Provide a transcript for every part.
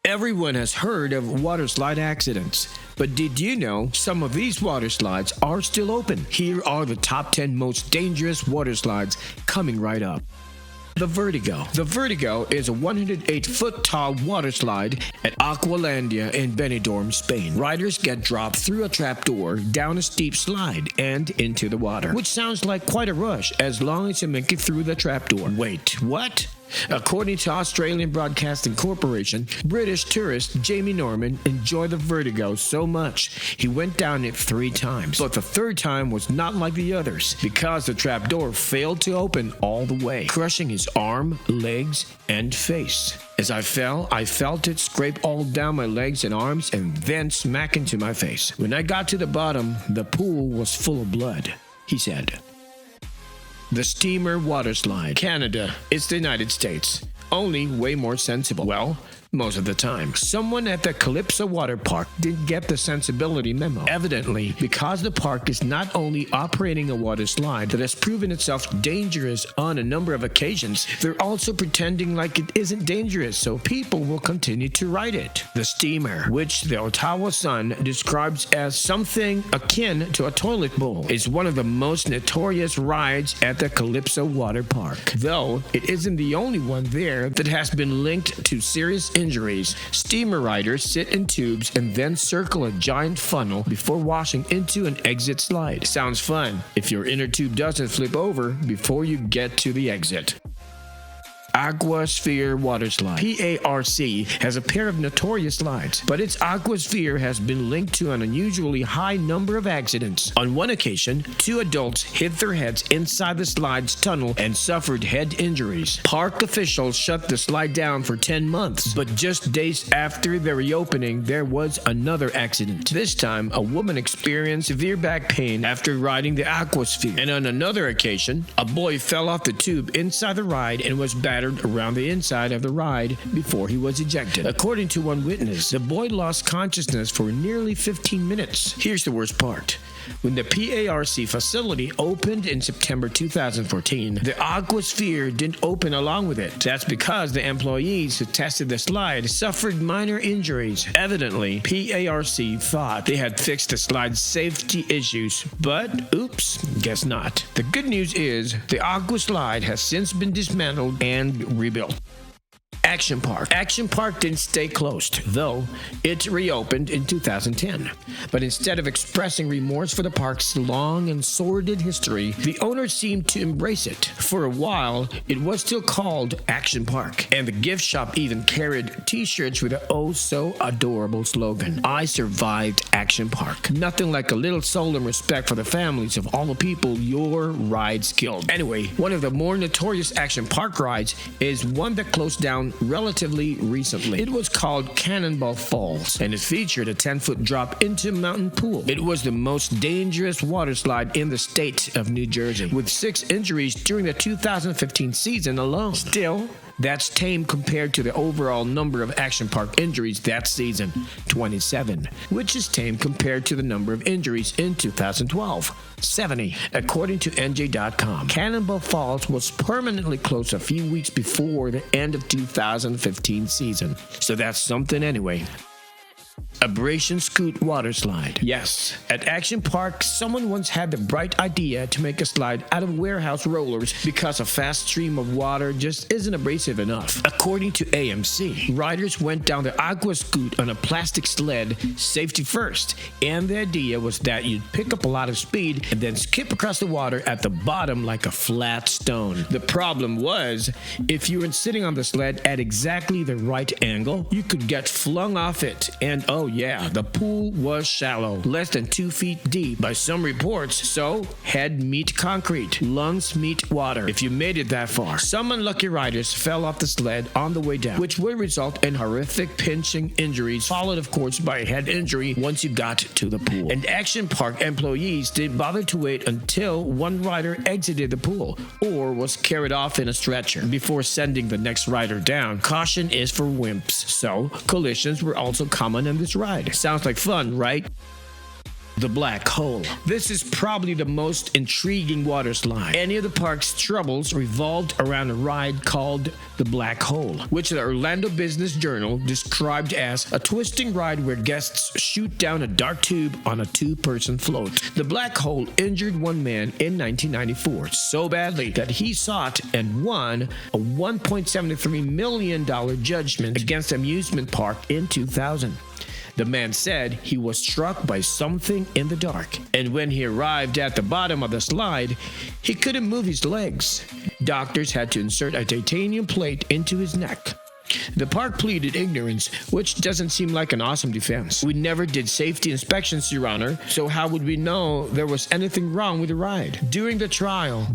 Everyone has heard of waterslide accidents, but did you know some of these waterslides are still open? Here are the top 10 most dangerous waterslides coming right up. The Vertigo. The Vertigo is a 108-foot tall waterslide at Aqualandia in Benidorm, Spain. Riders get dropped through a trapdoor, down a steep slide, and into the water, which sounds like quite a rush as long as you make it through the trapdoor. Wait, what? According to Australian Broadcasting Corporation, British tourist Jamie Norman enjoyed the Vertigo so much he went down it 3 times. But the third time was not like the others because the trapdoor failed to open all the way, crushing his arm, legs, and face. As I fell, I felt it scrape all down my legs and arms and then smack into my face. When I got to the bottom, the pool was full of blood, he said. The Steamer Waterslide. Canada. It's the United States. Only way more sensible. Well, most of the time. Someone at the Calypso Water Park didn't get the sensibility memo. Evidently, because the park is not only operating a water slide that has proven itself dangerous on a number of occasions, they're also pretending like it isn't dangerous so people will continue to ride it. The Steamer, which the Ottawa Sun describes as something akin to a toilet bowl, is one of the most notorious rides at the Calypso Water Park. Though it isn't the only one there that has been linked to serious injuries. Steamer riders sit in tubes and then circle a giant funnel before washing into an exit slide. Sounds fun if your inner tube doesn't flip over before you get to the exit. Aquasphere Waterslide. PARC has a pair of notorious slides, but its Aquasphere has been linked to an unusually high number of accidents. On one occasion, 2 adults hit their heads inside the slide's tunnel and suffered head injuries. Park officials shut the slide down for 10 months, but just days after the reopening, there was another accident. This time, a woman experienced severe back pain after riding the Aquasphere. And on another occasion, a boy fell off the tube inside the ride and was battered around the inside of the ride before he was ejected. According to one witness, the boy lost consciousness for nearly 15 minutes. Here's the worst part. When the PARC facility opened in September 2014, the Aquasphere didn't open along with it. That's because the employees who tested the slide suffered minor injuries. Evidently, PARC thought they had fixed the slide's safety issues, but oops, guess not. The good news is the Aquaslide has since been dismantled and rebuilt. Action Park. Action Park didn't stay closed, though it reopened in 2010. But instead of expressing remorse for the park's long and sordid history, the owners seemed to embrace it. For a while, it was still called Action Park, and the gift shop even carried t-shirts with the oh-so-adorable slogan, "I survived Action Park." Nothing like a little soul and respect for the families of all the people your rides killed. Anyway, one of the more notorious Action Park rides is one that closed down relatively recently. It was called Cannonball Falls, and it featured a 10-foot drop into a mountain pool. It was the most dangerous water slide in the state of New Jersey, with 6 injuries during the 2015 season alone. Still, that's tame compared to the overall number of Action Park injuries that season, 27, which is tame compared to the number of injuries in 2012, 70. According to NJ.com, Cannonball Falls was permanently closed a few weeks before the end of 2015 season. So that's something anyway. Abrasion Scoot Waterslide. Yes, at Action Park, someone once had the bright idea to make a slide out of warehouse rollers because a fast stream of water just isn't abrasive enough. According to AMC, riders went down the Aqua Scoot on a plastic sled, safety first, and the idea was that you'd pick up a lot of speed and then skip across the water at the bottom like a flat stone. The problem was, if you were sitting on the sled at exactly the right angle, you could get flung off it, and oh yeah, the pool was shallow, less than 2 feet deep by some reports, so head meet concrete, lungs meet water. If you made it that far, some unlucky riders fell off the sled on the way down, which would result in horrific pinching injuries, followed of course by a head injury once you got to the pool. And Action Park employees didn't bother to wait until one rider exited the pool or was carried off in a stretcher before sending the next rider down. Caution is for wimps, so collisions were also common in this ride. Sounds like fun, right? The Black Hole. This is probably the most intriguing water slide. Any of the park's troubles revolved around a ride called the Black Hole, which the Orlando Business Journal described as a twisting ride where guests shoot down a dark tube on a two-person float. The Black Hole injured one man in 1994 so badly that he sought and won a $1.73 million judgment against the amusement park in 2000. The man said he was struck by something in the dark, and when he arrived at the bottom of the slide, he couldn't move his legs. Doctors had to insert a titanium plate into his neck. The park pleaded ignorance, which doesn't seem like an awesome defense. We never did safety inspections, Your Honor, so how would we know there was anything wrong with the ride? During the trial,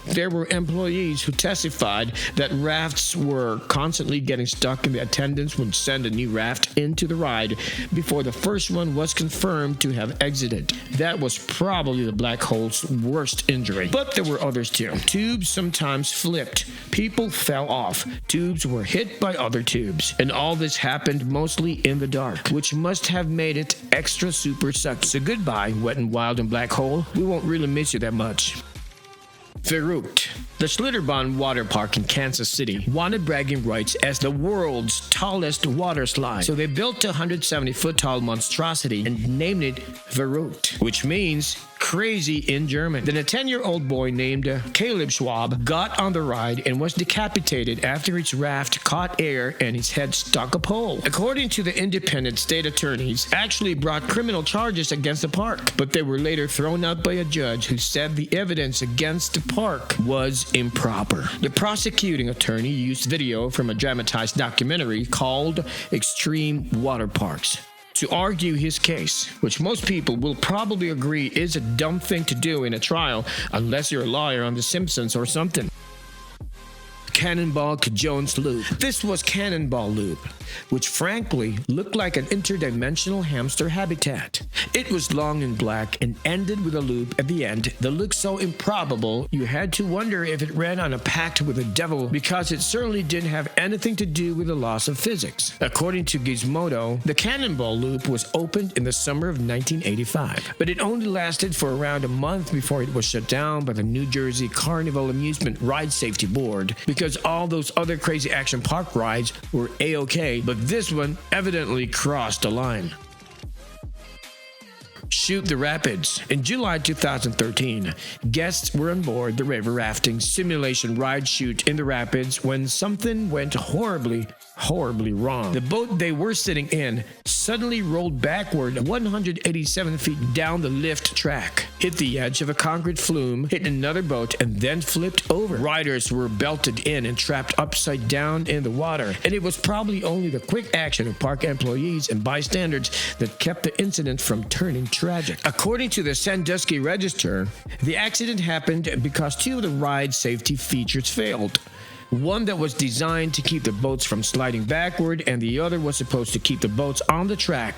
there were employees who testified that rafts were constantly getting stuck, and the attendants would send a new raft into the ride before the first one was confirmed to have exited. That was probably the Black Hole's worst injury. But there were others too. Tubes sometimes flipped. People fell off. Tubes were hit by other tubes, and all this happened mostly in the dark, which must have made it extra super sucky. So goodbye, Wet and Wild and Black Hole. We won't really miss you that much. Verrückt. The Schlitterbahn water park in Kansas City wanted bragging rights as the world's tallest water slide, so they built a 170-foot tall monstrosity and named it Verrückt, which means crazy in German. Then a 10-year-old boy named Caleb Schwab got on the ride and was decapitated after his raft caught air and his head struck a pole. According to the independent state attorneys, actually brought criminal charges against the park, but they were later thrown out by a judge who said the evidence against the park was improper. The prosecuting attorney used video from a dramatized documentary called Extreme Water Parks to argue his case, which most people will probably agree is a dumb thing to do in a trial unless you're a lawyer on The Simpsons or something. Cannonball Jones Loop. This was Cannonball Loop, which frankly looked like an interdimensional hamster habitat. It was long and black and ended with a loop at the end that looked so improbable you had to wonder if it ran on a pact with the devil, because it certainly didn't have anything to do with the laws of physics. According to Gizmodo, the Cannonball Loop was opened in the summer of 1985, but it only lasted for around a month before it was shut down by the New Jersey Carnival Amusement Ride Safety Board, because all those other crazy action park rides were A-okay, but this one evidently crossed the line. Shoot the Rapids. In July 2013, guests were on board the river rafting simulation ride Shoot in the Rapids when something went horribly wrong. The boat they were sitting in suddenly rolled backward 187 feet down the lift track, hit the edge of a concrete flume, hit another boat, and then flipped over. Riders were belted in and trapped upside down in the water, and it was probably only the quick action of park employees and bystanders that kept the incident from turning tragic. According to the Sandusky Register, the accident happened because two of the ride safety features failed. One that was designed to keep the boats from sliding backward, and the other was supposed to keep the boats on the track.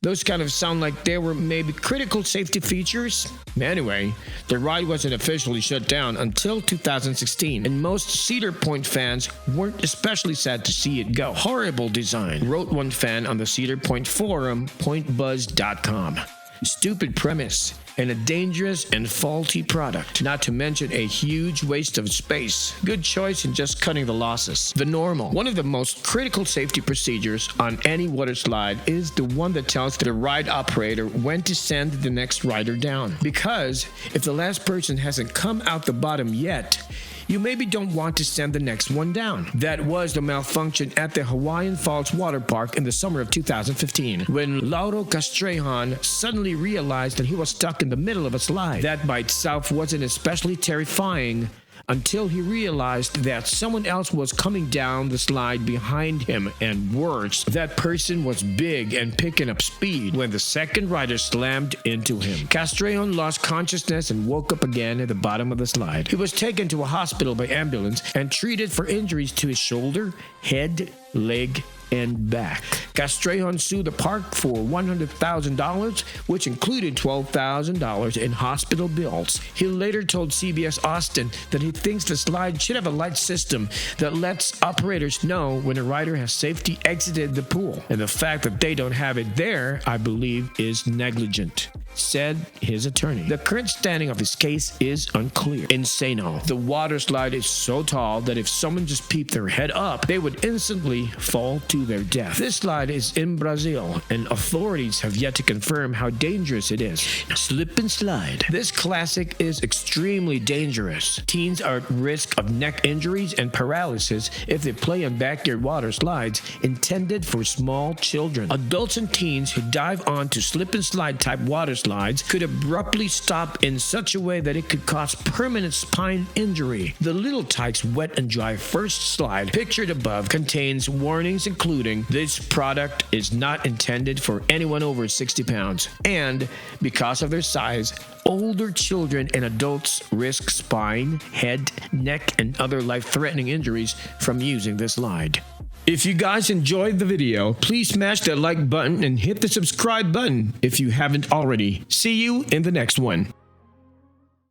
Those kind of sound like they were maybe critical safety features. Anyway, the ride wasn't officially shut down until 2016, and most Cedar Point fans weren't especially sad to see it go. Horrible design, wrote one fan on the Cedar Point forum, pointbuzz.com. Stupid premise and a dangerous and faulty product, not to mention a huge waste of space. Good choice in just cutting the losses. The normal. One of the most critical safety procedures on any water slide is the one that tells the ride operator when to send the next rider down. Because if the last person hasn't come out the bottom yet, you maybe don't want to send the next one down. That was the malfunction at the Hawaiian Falls Water Park in the summer of 2015, when Lauro Castrejon suddenly realized that he was stuck in the middle of a slide. That by itself wasn't especially terrifying until he realized that someone else was coming down the slide behind him, and worse, that person was big and picking up speed when the second rider slammed into him. Castrejon lost consciousness and woke up again at the bottom of the slide. He was taken to a hospital by ambulance and treated for injuries to his shoulder, head, leg, and back. Castrejon sued the park for $100,000, which included $12,000 in hospital bills. He later told CBS Austin that he thinks the slide should have a light system that lets operators know when a rider has safely exited the pool. And the fact that they don't have it there, I believe, is negligent, said his attorney. The current standing of his case is unclear. Insano. The water slide is so tall that if someone just peeped their head up, they would instantly fall to their death. This slide is in Brazil, and authorities have yet to confirm how dangerous it is. Slip and slide. This classic is extremely dangerous. Teens are at risk of neck injuries and paralysis if they play on backyard water slides intended for small children. Adults and teens who dive onto slip and slide type water slides could abruptly stop in such a way that it could cause permanent spine injury. The Little Tikes Wet and Dry First slide pictured above contains warnings including this product is not intended for anyone over 60 pounds, and because of their size, older children and adults risk spine, head, neck, and other life-threatening injuries from using this slide. If you guys enjoyed the video, please smash that like button and hit the subscribe button if you haven't already. See you in the next one.